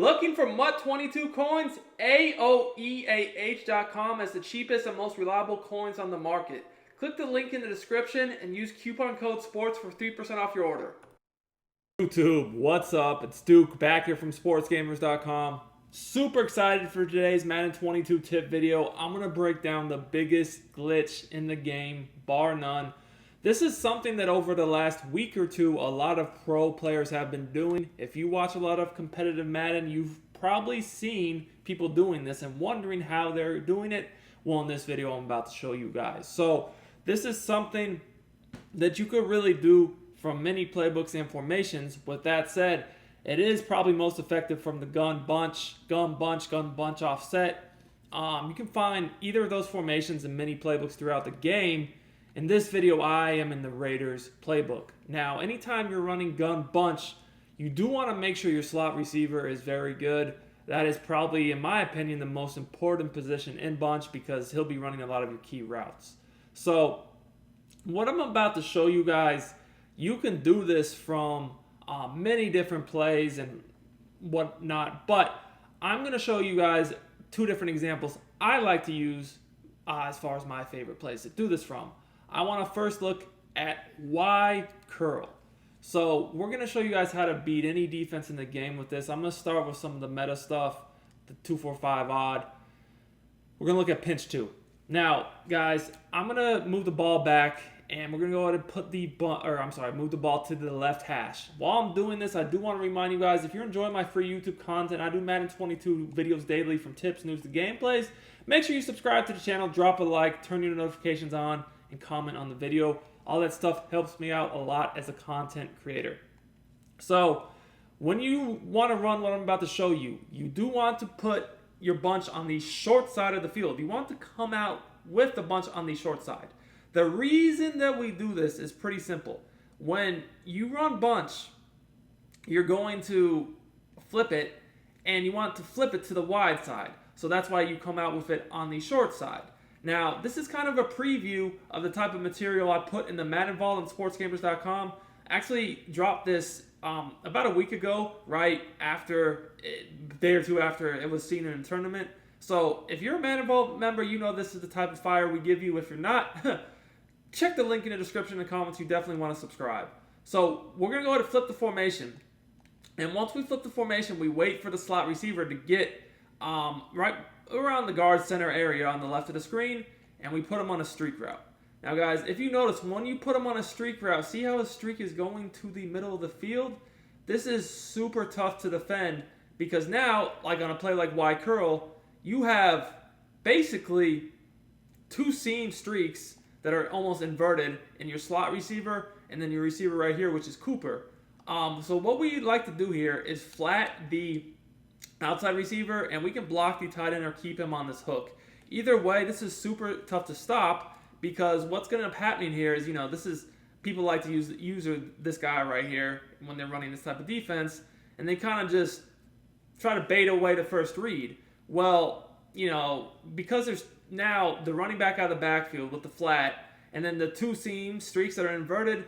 Looking for MUT22 coins? AOEAH.com has the cheapest and most reliable coins on the market. Click the link in the description and use coupon code SPORTS for 3% off your order. YouTube, what's up? It's Duke back here from Sportsgamerz.com. Super excited for today's Madden 22 tip video. I'm going to break down the biggest glitch in the game, bar none. This is something that over the last week or two, a lot of pro players have been doing. If you watch a lot of competitive Madden, you've probably seen people doing this and wondering how they're doing it. Well, in this video, I'm about to show you guys. So this is something that you could really do from many playbooks and formations. With that said, it is probably most effective from the gun bunch offset. You can find either of those formations in many playbooks throughout the game. In this video, I am in the Raiders playbook. Now, anytime you're running gun bunch, you do want to make sure your slot receiver is very good. That is probably, in my opinion, the most important position in bunch because he'll be running a lot of your key routes. So, what I'm about to show you guys, you can do this from many different plays and whatnot, but I'm going to show you guys two different examples I like to use as far as my favorite plays to do this from. I want to first look at Y curl. So we're going to show you guys how to beat any defense in the game with this. I'm going to start with some of the meta stuff, the 2-4-5 odd. We're going to look at pinch 2. Now, guys, I'm going to move the ball back and we're going to go ahead and put move the ball to the left hash. While I'm doing this, I do want to remind you guys, if you're enjoying my free YouTube content, I do Madden 22 videos daily from tips, news to gameplays. Make sure you subscribe to the channel, drop a like, turn your notifications on, and comment on the video. All that stuff helps me out a lot as a content creator. So when you want to run what I'm about to show you, you do want to put your bunch on the short side of the field. You want to come out with the bunch on the short side. The reason that we do this is pretty simple. When you run bunch, you're going to flip it, and you want to flip it to the wide side. So that's why you come out with it on the short side. Now, this is kind of a preview of the type of material I put in the Madden Vault on Sportsgamerz.com. I actually dropped this about a week ago, right after, a day or two after it was seen in a tournament. So if you're a Madden Vault member, you know this is the type of fire we give you. If you're not, check the link in the description in the comments. You definitely want to subscribe. So we're going to go ahead and flip the formation. And once we flip the formation, we wait for the slot receiver to get right around the guard center area on the left of the screen, and we put him on a streak route. Now guys, if you notice, when you put him on a streak route, see how his streak is going to the middle of the field? This is super tough to defend because now, like on a play like Y curl, you have basically two seam streaks that are almost inverted in your slot receiver and then your receiver right here, which is Cooper. So what we like to do here is flat the outside receiver, and we can block the tight end or keep him on this hook. Either way, this is super tough to stop because what's going to end up happening here is, people like to use this guy right here when they're running this type of defense, and they kind of just try to bait away the first read. Well, because there's now the running back out of the backfield with the flat, and then the two seam streaks that are inverted,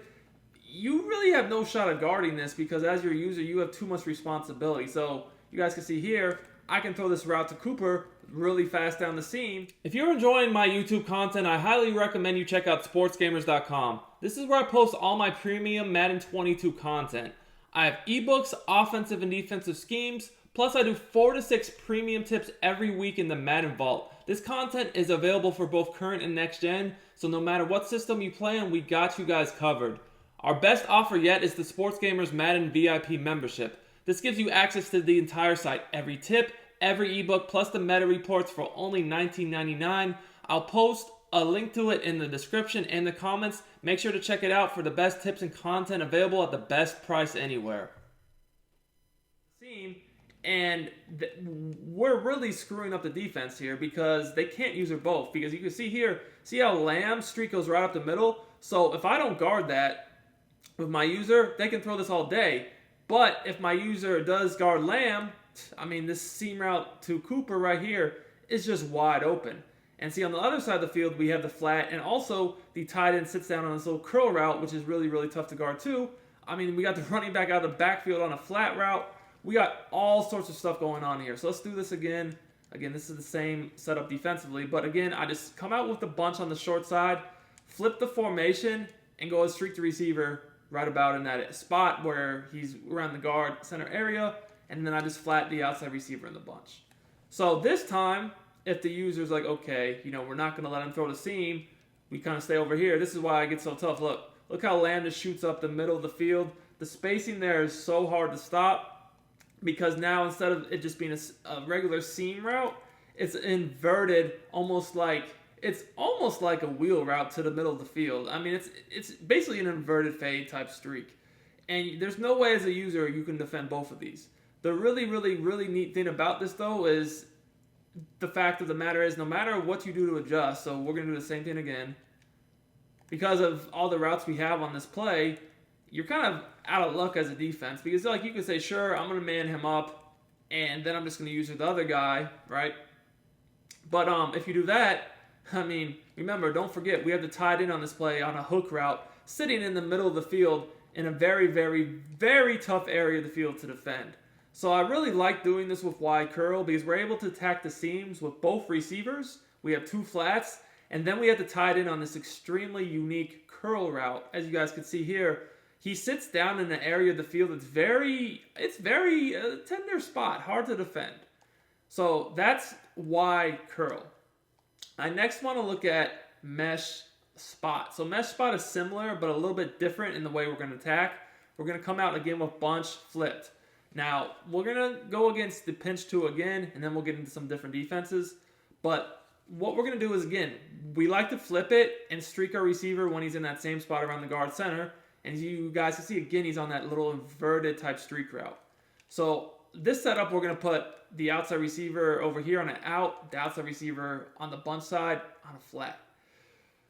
you really have no shot at guarding this because as your user, you have too much responsibility. So you guys can see here, I can throw this route to Cooper really fast down the seam. If you're enjoying my YouTube content, I highly recommend you check out Sportsgamerz.com. This is where I post all my premium Madden 22 content. I have eBooks, offensive and defensive schemes, plus I do 4 to 6 premium tips every week in the Madden Vault. This content is available for both current and next gen, so no matter what system you play on, we got you guys covered. Our best offer yet is the Sportsgamerz Madden VIP membership. This gives you access to the entire site, every tip, every ebook, plus the meta reports for only $19.99. I'll post a link to it in the description and the comments. Make sure to check it out for the best tips and content available at the best price anywhere. And we're really screwing up the defense here because they can't use her both. Because you can see here, see how Lamb's streak goes right up the middle? So if I don't guard that with my user, they can throw this all day. But if my user does guard Lamb, this seam route to Cooper right here is just wide open. And see, on the other side of the field, we have the flat, and also the tight end sits down on this little curl route, which is really, really tough to guard too. We got the running back out of the backfield on a flat route. We got all sorts of stuff going on here. So let's do this again. Again, this is the same setup defensively. But again, I just come out with a bunch on the short side, flip the formation, and go and streak the receiver right about in that spot where he's around the guard center area. And then I just flat the outside receiver in the bunch. So this time, if the user's like, okay, we're not going to let him throw the seam, we kind of stay over here. This is why I get so tough. Look how Lamb just shoots up the middle of the field. The spacing there is so hard to stop because now instead of it just being a regular seam route, it's inverted, almost like a wheel route to the middle of the field. I mean, it's basically an inverted fade type streak. And there's no way as a user you can defend both of these. The really, really, really neat thing about this, though, is the fact of the matter is no matter what you do to adjust, so we're going to do the same thing again, because of all the routes we have on this play, you're kind of out of luck as a defense. Because like you could say, sure, I'm going to man him up, and then I'm just going to use the other guy, right? But if you do that, I mean, remember, don't forget, we have the tight end on this play on a hook route, sitting in the middle of the field in a very, very, very tough area of the field to defend. So I really like doing this with wide curl because we're able to attack the seams with both receivers. We have two flats, and then we have the tight end on this extremely unique curl route. As you guys can see here, he sits down in an area of the field that's very tender spot, hard to defend. So that's wide curl. I next want to look at mesh spot. So mesh spot is similar, but a little bit different in the way we're going to attack. We're going to come out again with bunch flipped. Now, we're going to go against the pinch 2 again, and then we'll get into some different defenses. But what we're going to do is, again, we like to flip it and streak our receiver when he's in that same spot around the guard center. And as you guys can see, again, he's on that little inverted type streak route. So this setup, we're going to put the outside receiver over here on an out, the outside receiver on the bunch side on a flat.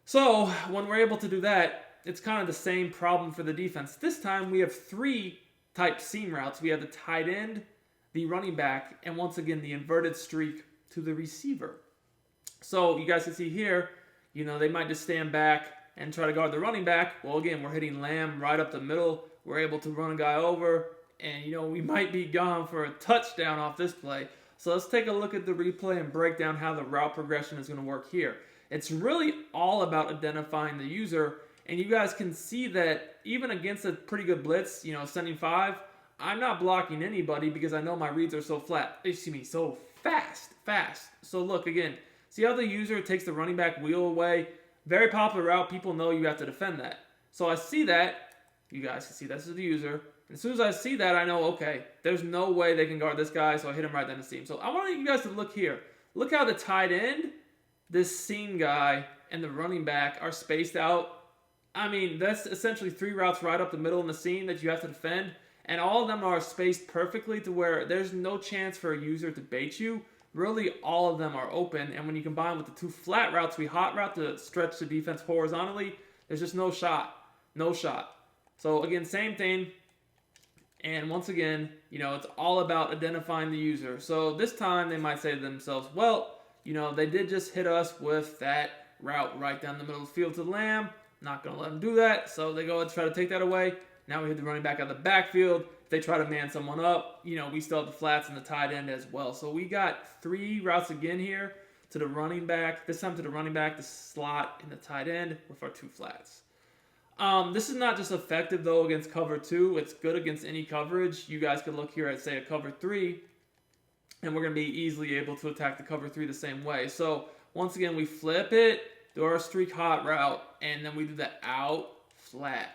So when we're able to do that, it's kind of the same problem for the defense. This time we have 3 type seam routes. We have the tight end, the running back, and once again the inverted streak to the receiver. So you guys can see here, they might just stand back and try to guard the running back. Well, again, we're hitting Lamb right up the middle. We're able to run a guy over, and we might be gone for a touchdown off this play. So let's take a look at the replay and break down how the route progression is going to work here. It's really all about identifying the user. And you guys can see that even against a pretty good blitz, sending 5, I'm not blocking anybody because I know my reads are so so fast. So look, again, see how the user takes the running back wheel away? Very popular route. People know you have to defend that. So I see that. You guys can see this is the user. And as soon as I see that, I know, okay, there's no way they can guard this guy, so I hit him right down the seam. So I want you guys to look here. Look how the tight end, this seam guy, and the running back are spaced out. I mean, that's essentially 3 routes right up the middle in the seam that you have to defend. And all of them are spaced perfectly to where there's no chance for a user to bait you. Really, all of them are open. And when you combine with the 2 flat routes, we hot route to stretch the defense horizontally. There's just no shot. No shot. So, again, same thing. And once again, it's all about identifying the user. So this time they might say to themselves, well, they did just hit us with that route right down the middle of the field to Lamb. Not going to let them do that. So they go and try to take that away. Now we hit the running back out of the backfield. If they try to man someone up, we still have the flats and the tight end as well. So we got 3 routes again here to the running back. This time to the running back, the slot, and the tight end with our 2 flats. This is not just effective, though, against cover 2. It's good against any coverage. You guys can look here at, say, a cover 3, and we're going to be easily able to attack the cover 3 the same way. So once again, we flip it, do our streak hot route, and then we do the out flat.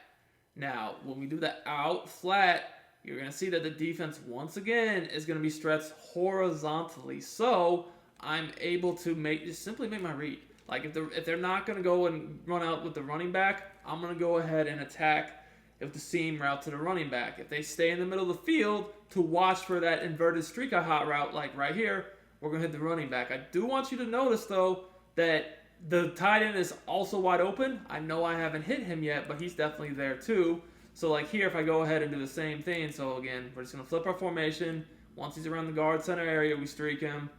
Now, when we do the out flat, you're going to see that the defense, once again, is going to be stretched horizontally. So I'm able to simply make my read. Like, if they're not going to go and run out with the running back, I'm going to go ahead and attack with the seam route to the running back. If they stay in the middle of the field to watch for that inverted streak hot route, like right here, we're going to hit the running back. I do want you to notice, though, that the tight end is also wide open. I know I haven't hit him yet, but he's definitely there too. So like here, if I go ahead and do the same thing, so again, we're just going to flip our formation. Once he's around the guard center area, we streak him,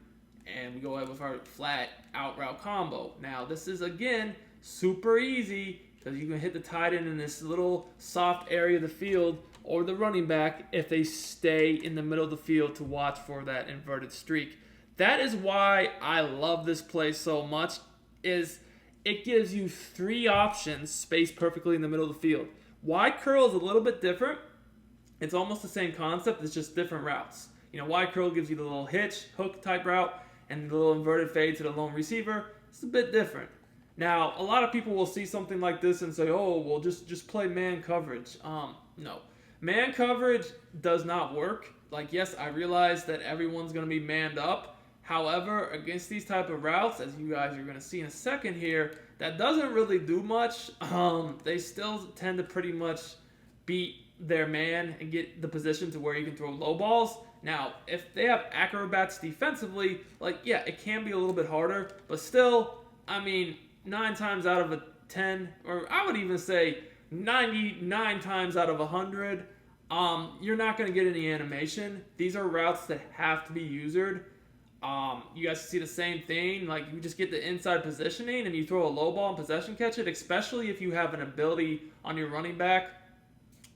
and we go ahead with our flat out route combo. Now, this is, again, super easy because you can hit the tight end in this little soft area of the field, or the running back if they stay in the middle of the field to watch for that inverted streak. That is why I love this play so much, is it gives you 3 options spaced perfectly in the middle of the field. Wide curl is a little bit different. It's almost the same concept, it's just different routes. Wide curl gives you the little hitch, hook type route, and the little inverted fade to the lone receiver. It's a bit different. Now, a lot of people will see something like this and say, oh, well, just play man coverage. No. Man coverage does not work. Yes, I realize that everyone's going to be manned up. However, against these type of routes, as you guys are going to see in a second here, that doesn't really do much. They still tend to pretty much beat their man and get the position to where you can throw low balls. Now, if they have acrobats defensively, yeah, it can be a little bit harder, but still, 9 times out of 10, or I would even say 99 times out of 100, you're not going to get any animation. These are routes that have to be usered. You guys see the same thing. You just get the inside positioning and you throw a low ball and possession catch it, especially if you have an ability on your running back.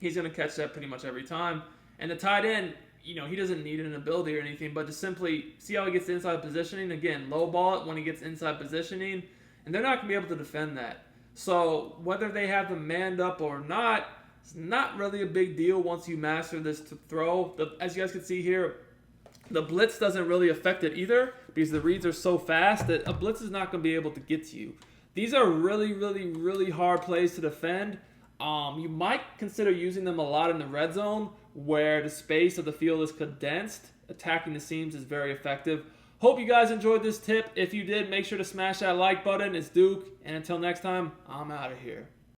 He's going to catch that pretty much every time. And the tight end, he doesn't need an ability or anything, but just simply see how he gets inside positioning. Again, low ball it when he gets inside positioning, and they're not going to be able to defend that. So whether they have them manned up or not, it's not really a big deal once you master this to throw. As you guys can see here, the blitz doesn't really affect it either because the reads are so fast that a blitz is not going to be able to get to you. These are really, really, really hard plays to defend. You might consider using them a lot in the red zone where the space of the field is condensed. Attacking the seams is very effective. Hope you guys enjoyed this tip. If you did, make sure to smash that like button. It's Duke, and until next time, I'm out of here.